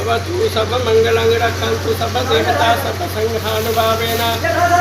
भवतु सर्वमङ्गलं रक्षन्तु सर्वदेवता सर्वसङ्घानुभावेन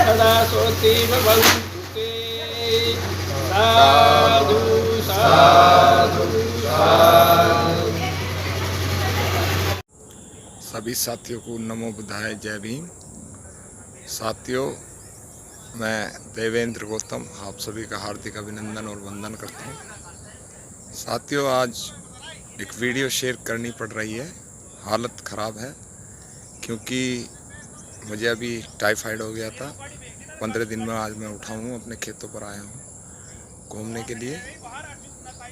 सदा सोऽस्ति भवन्तु ते। साधु साधु साधु। सभी साथियों को नमो बुद्धाय, जय भीम। साथियों, मैं देवेंद्र गौतम आप सभी का हार्दिक अभिनंदन और वंदन करता हूँ। साथियों, आज एक वीडियो शेयर करनी पड़ रही है। हालत ख़राब है क्योंकि मुझे अभी टाइफाइड हो गया था। 15 दिन में आज मैं उठा हूँ, अपने खेतों पर आया हूँ घूमने के लिए।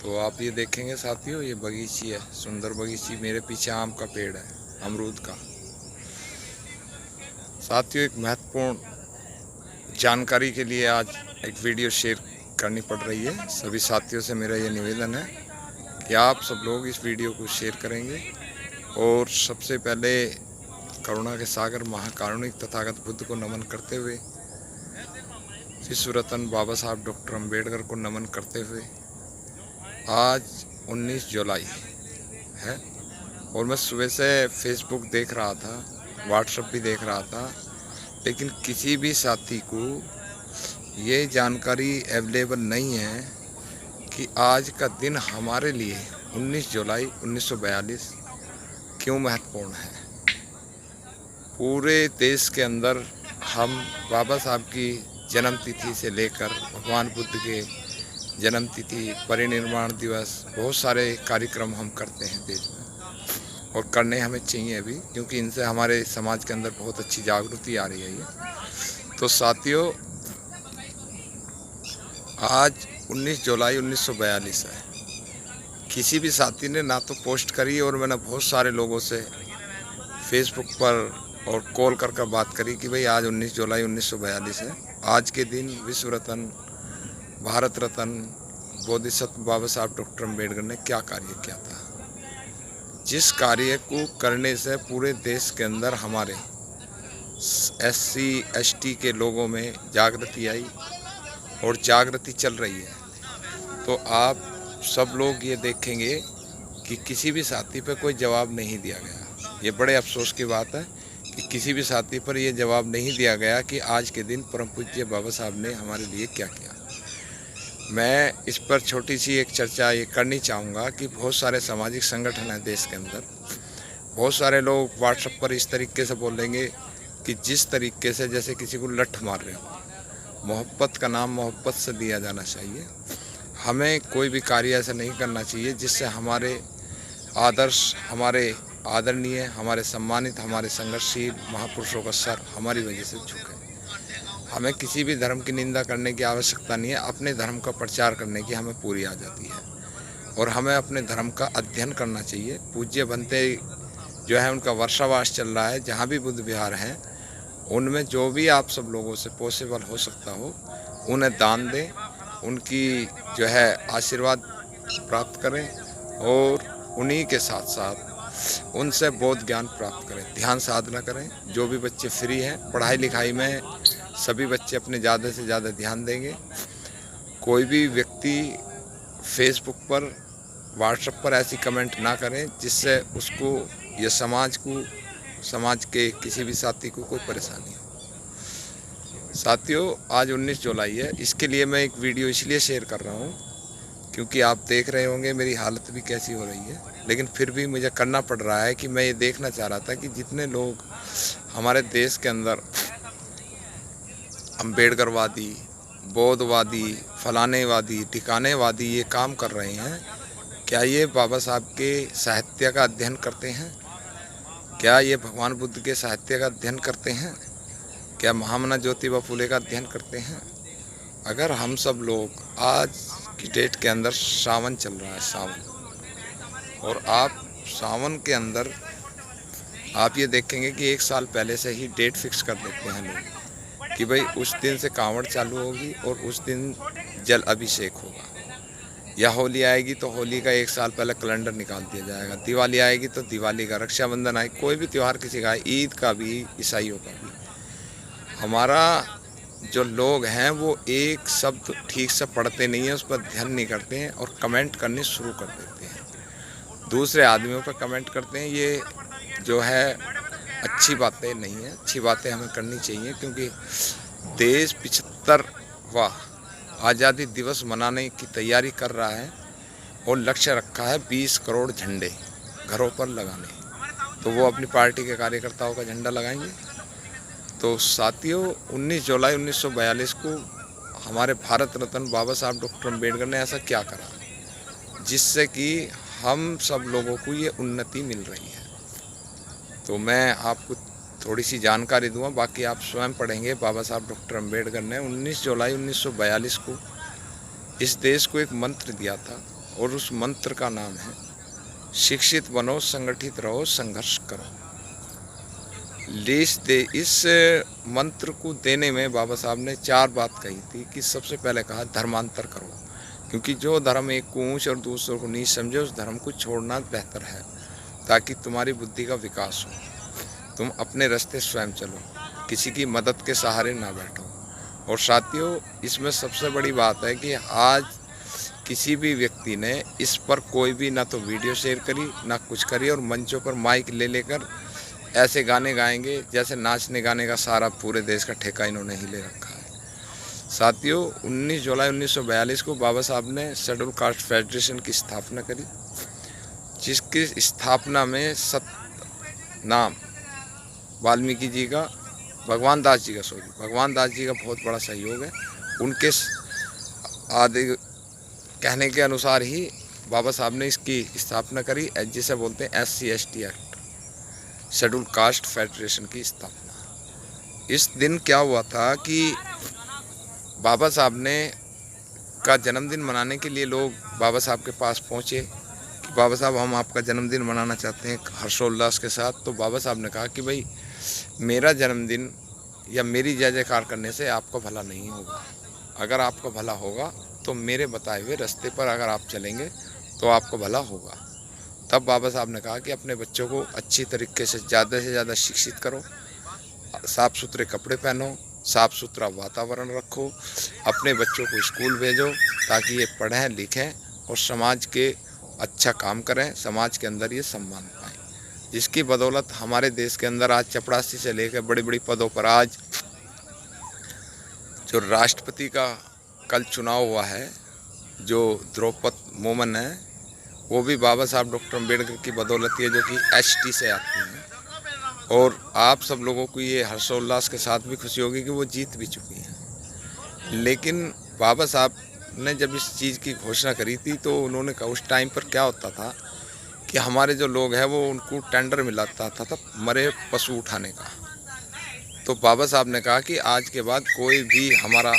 तो आप ये देखेंगे साथियों, ये बगीची है, सुंदर बगीची। मेरे पीछे आम का पेड़ है, अमरूद का। साथियों, एक महत्वपूर्ण जानकारी के लिए आज एक वीडियो शेयर करनी पड़ रही है। सभी साथियों से मेरा ये निवेदन है कि आप सब लोग इस वीडियो को शेयर करेंगे। और सबसे पहले करुणा के सागर महाकारुणिक तथागत बुद्ध को नमन करते हुए, विश्व रत्न बाबा साहब डॉक्टर अम्बेडकर को नमन करते हुए, आज 19 जुलाई है और मैं सुबह से फेसबुक देख रहा था, व्हाट्सएप भी देख रहा था, लेकिन किसी भी साथी को ये जानकारी अवेलेबल नहीं है कि आज का दिन हमारे लिए 19 जुलाई 1942 क्यों महत्वपूर्ण है। पूरे देश के अंदर हम बाबा साहब की जन्म तिथि से लेकर भगवान बुद्ध के जन्म तिथि, परिनिर्वाण दिवस, बहुत सारे कार्यक्रम हम करते हैं देश में, और करने हमें चाहिए अभी, क्योंकि इनसे हमारे समाज के अंदर बहुत अच्छी जागृति आ रही है ये। तो साथियों, आज 19 जुलाई 1942 है। किसी भी साथी ने ना तो पोस्ट करी, और मैंने बहुत सारे लोगों से फेसबुक पर और कॉल कर बात करी कि भाई आज 19 जुलाई 1942 है। आज के दिन विश्व रत्न, भारत रत्न बोधिसत्व बाबा साहब डॉक्टर अम्बेडकर ने क्या कार्य किया था, जिस कार्य को करने से पूरे देश के अंदर हमारे SC ST के लोगों में जागृति आई और जागृति चल रही है। तो आप सब लोग ये देखेंगे कि किसी भी साथी पर कोई जवाब नहीं दिया गया। ये बड़े अफसोस की बात है कि किसी भी साथी पर ये जवाब नहीं दिया गया कि आज के दिन परम पूज्य बाबा साहब ने हमारे लिए क्या किया। मैं इस पर छोटी सी एक चर्चा ये करनी चाहूँगा कि बहुत सारे सामाजिक संगठन हैं देश के अंदर। बहुत सारे लोग व्हाट्सएप पर इस तरीके से बोलेंगे कि जिस तरीके से जैसे किसी को लठ मार रहे हो। मोहब्बत का नाम मोहब्बत से दिया जाना चाहिए। हमें कोई भी कार्य ऐसा नहीं करना चाहिए जिससे हमारे आदर्श, हमारे आदरणीय, हमारे सम्मानित, हमारे संघर्षशील महापुरुषों का सर हमारी वजह से झुके। हमें किसी भी धर्म की निंदा करने की आवश्यकता नहीं है। अपने धर्म का प्रचार करने की हमें पूरी आज़ादी है, और हमें अपने धर्म का अध्ययन करना चाहिए। पूज्य बनते जो है उनका वर्षावास चल रहा है, जहाँ भी बुद्ध विहार हैं उनमें जो भी आप सब लोगों से पॉसिबल हो सकता हो उन्हें दान दें, उनकी जो है आशीर्वाद प्राप्त करें, और उन्हीं के साथ साथ उनसे बोध ज्ञान प्राप्त करें, ध्यान साधना करें। जो भी बच्चे फ्री हैं, पढ़ाई लिखाई में सभी बच्चे अपने ज़्यादा से ज़्यादा ध्यान देंगे। कोई भी व्यक्ति फेसबुक पर, व्हाट्सएप पर ऐसी कमेंट ना करें जिससे उसको या समाज को, समाज के किसी भी साथी को कोई परेशानी हो। साथियों, आज 19 जुलाई है। इसके लिए मैं एक वीडियो इसलिए शेयर कर रहा हूँ क्योंकि आप देख रहे होंगे मेरी हालत भी कैसी हो रही है, लेकिन फिर भी मुझे करना पड़ रहा है कि मैं ये देखना चाह रहा था कि जितने लोग हमारे देश के अंदर अम्बेडकरवादी, बौद्धवादी, फलानेवादी, ठिकानेवादी ये काम कर रहे हैं, क्या ये बाबा साहब के साहित्य का अध्ययन करते हैं? क्या ये भगवान बुद्ध के साहित्य का अध्ययन करते हैं? क्या महामना ज्योतिबा फुले का अध्ययन करते हैं? अगर हम सब लोग आज की डेट के अंदर, सावन चल रहा है, सावन, और आप सावन के अंदर आप ये देखेंगे कि 1 साल पहले से ही डेट फिक्स कर देते हैं लोग कि भाई उस दिन से कांवड़ चालू होगी और उस दिन जल अभिषेक होगा, या होली आएगी तो होली का 1 साल पहले कैलेंडर निकाल दिया जाएगा, दिवाली आएगी तो दिवाली का, रक्षाबंधन आएगी, कोई भी त्यौहार किसी का, ईद का भी, ईसाइयों का भी। हमारा जो लोग हैं वो एक शब्द ठीक से पढ़ते नहीं हैं, उस पर ध्यान नहीं करते हैं और कमेंट करने शुरू कर देते हैं। दूसरे आदमियों पर कमेंट करते हैं, ये जो है अच्छी बातें नहीं है। अच्छी बातें हमें करनी चाहिए, क्योंकि देश 75वां आज़ादी दिवस मनाने की तैयारी कर रहा है और लक्ष्य रखा है 20 करोड़ झंडे घरों पर लगाने। तो वो अपनी पार्टी के कार्यकर्ताओं का झंडा लगाएंगे। तो साथियों, 19 जुलाई 1942 को हमारे भारत रत्न बाबा साहब डॉक्टर अम्बेडकर ने ऐसा क्या करा जिससे कि हम सब लोगों को ये उन्नति मिल रही है। तो मैं आपको थोड़ी सी जानकारी दूंगा, बाकी आप स्वयं पढ़ेंगे। बाबा साहब डॉक्टर अम्बेडकर ने 19 जुलाई 1942 को इस देश को एक मंत्र दिया था, और उस मंत्र का नाम है शिक्षित बनो, संगठित रहो, संघर्ष करो। इस मंत्र को देने में बाबा साहब ने 4 बात कही थी कि सबसे पहले कहा धर्मांतर करो, क्योंकि जो धर्म एक को ऊंच और दूसरों को नीच समझे उस धर्म को छोड़ना बेहतर है, ताकि तुम्हारी बुद्धि का विकास हो, तुम अपने रास्ते स्वयं चलो, किसी की मदद के सहारे ना बैठो। और साथियों, इसमें सबसे बड़ी बात है कि आज किसी भी व्यक्ति ने इस पर कोई भी ना तो वीडियो शेयर करी ना कुछ करी, और मंचों पर माइक ले लेकर ऐसे गाने गाएंगे जैसे नाचने गाने का सारा पूरे देश का ठेका इन्होंने ही ले रखा है। साथियों, 19 जुलाई 1942 को बाबा साहब ने शेड्यूल कास्ट फेडरेशन की स्थापना करी, जिसकी स्थापना में नाम वाल्मीकि जी का, भगवान दास जी का बहुत बड़ा सहयोग है। उनके आदि कहने के अनुसार ही बाबा साहब ने इसकी स्थापना करी, जिसे बोलते हैं SC/ST act, schedule caste federation की स्थापना। इस दिन क्या हुआ था कि बाबा साहब ने का जन्मदिन मनाने के लिए लोग बाबा साहब के पास पहुँचे कि बाबा साहब, हम आपका जन्मदिन मनाना चाहते हैं हर्षोल्लास के साथ। तो बाबा साहब ने कहा कि भाई, मेरा जन्मदिन या मेरी जय जयकार करने से आपका भला नहीं होगा। अगर आपका भला होगा तो मेरे बताए हुए रास्ते पर अगर आप चलेंगे तो आपका भला होगा। तब बाबा साहब ने कहा कि अपने बच्चों को अच्छी तरीके से ज़्यादा शिक्षित करो, साफ़ सुथरे कपड़े पहनो, साफ़ सुथरा वातावरण रखो, अपने बच्चों को स्कूल भेजो ताकि ये पढ़ें लिखें और समाज के अच्छा काम करें, समाज के अंदर ये सम्मान पाएँ, जिसकी बदौलत हमारे देश के अंदर आज चपरासी से लेकर बड़ी बड़ी पदों पर आज जो राष्ट्रपति का कल चुनाव हुआ है, जो द्रौपदी मुर्मू है, वो भी बाबा साहब डॉक्टर अम्बेडकर की बदौलत है, जो कि ST से आती हैं। और आप सब लोगों को ये हर्षोल्लास के साथ भी खुशी होगी कि वो जीत भी चुकी हैं। लेकिन बाबा साहब ने जब इस चीज़ की घोषणा करी थी तो उन्होंने कहा, उस टाइम पर क्या होता था कि हमारे जो लोग हैं वो उनको टेंडर मिलाता था मरे पशु उठाने का। तो बाबा साहब ने कहा कि आज के बाद कोई भी हमारा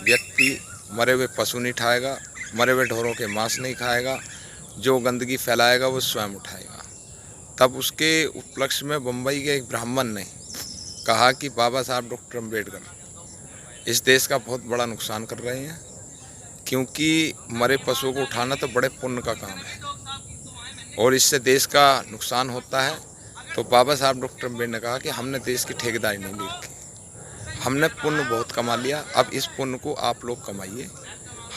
व्यक्ति मरे हुए पशु नहीं उठाएगा, मरे हुए ढोरों के मांस नहीं खाएगा, जो गंदगी फैलाएगा वो स्वयं उठाएगा। तब उसके उपलक्ष्य में बम्बई के एक ब्राह्मण ने कहा कि बाबा साहब डॉक्टर अम्बेडकर इस देश का बहुत बड़ा नुकसान कर रहे हैं, क्योंकि मरे पशुओं को उठाना तो बड़े पुण्य का काम है और इससे देश का नुकसान होता है। तो बाबा साहब डॉक्टर अम्बेडकर ने कहा कि हमने देश की ठेकेदारी नहीं ली रखी, हमने पुण्य बहुत कमा लिया, अब इस पुण्य को आप लोग कमाइए,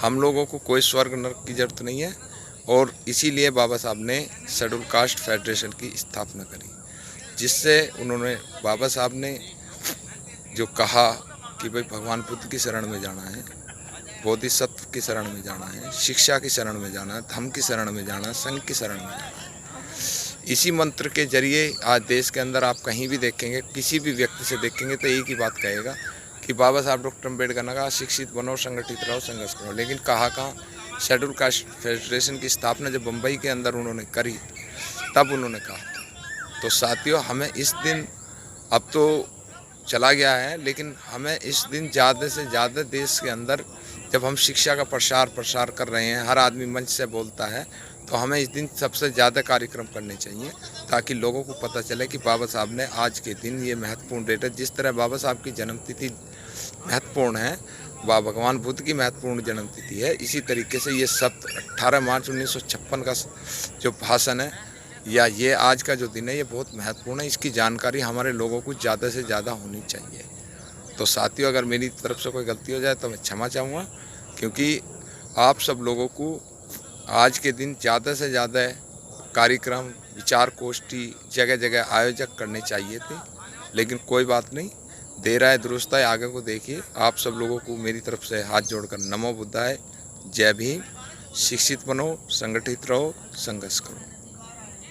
हम लोगों को कोई स्वर्ग नरक की जरूरत नहीं है। और इसीलिए बाबा साहब ने शेड्यूल कास्ट फेडरेशन की स्थापना करी, जिससे उन्होंने बाबा साहब ने जो कहा कि भाई भगवान बुद्ध की शरण में जाना है, बोधिसत्व की शरण में जाना है, शिक्षा की शरण में जाना है, धर्म की शरण में जाना है, संघ की शरण में जाना है। इसी मंत्र के जरिए आज देश के अंदर आप कहीं भी देखेंगे, किसी भी व्यक्ति से देखेंगे तो एक ही बात कहेगा कि बाबा साहब डॉक्टर अम्बेडकर ने कहा शिक्षित बनो, संगठित रहो, संघर्ष करो। लेकिन कहाँ शेड्यूल कास्ट फेडरेशन की स्थापना जब बम्बई के अंदर उन्होंने करी तब उन्होंने कहा। तो साथियों, हमें इस दिन, अब तो चला गया है, लेकिन हमें इस दिन ज़्यादा से ज़्यादा देश के अंदर जब हम शिक्षा का प्रसार कर रहे हैं, हर आदमी मंच से बोलता है, तो हमें इस दिन सबसे ज़्यादा कार्यक्रम करने चाहिए ताकि लोगों को पता चले कि बाबा साहब ने आज के दिन ये महत्वपूर्ण डेट है। जिस तरह बाबा साहब की जन्मतिथि महत्वपूर्ण है, भगवान बुद्ध की महत्वपूर्ण जन्मतिथि है, इसी तरीके से ये 18 मार्च 1956 का जो भाषण है या ये आज का जो दिन है, ये बहुत महत्वपूर्ण है। इसकी जानकारी हमारे लोगों को ज़्यादा से ज़्यादा होनी चाहिए। तो साथियों, अगर मेरी तरफ से कोई गलती हो जाए तो मैं क्षमा चाहूँगा, क्योंकि आप सब लोगों को आज के दिन ज़्यादा से ज़्यादा कार्यक्रम विचार गोष्ठी जगह जगह आयोजक करने चाहिए थे, लेकिन कोई बात नहीं, देर आए दुरुस्त आए। आगे को देखिए। आप सब लोगों को मेरी तरफ से हाथ जोड़कर नमो बुद्धाय, जय भीम। शिक्षित बनो, संगठित रहो, संघर्ष करो।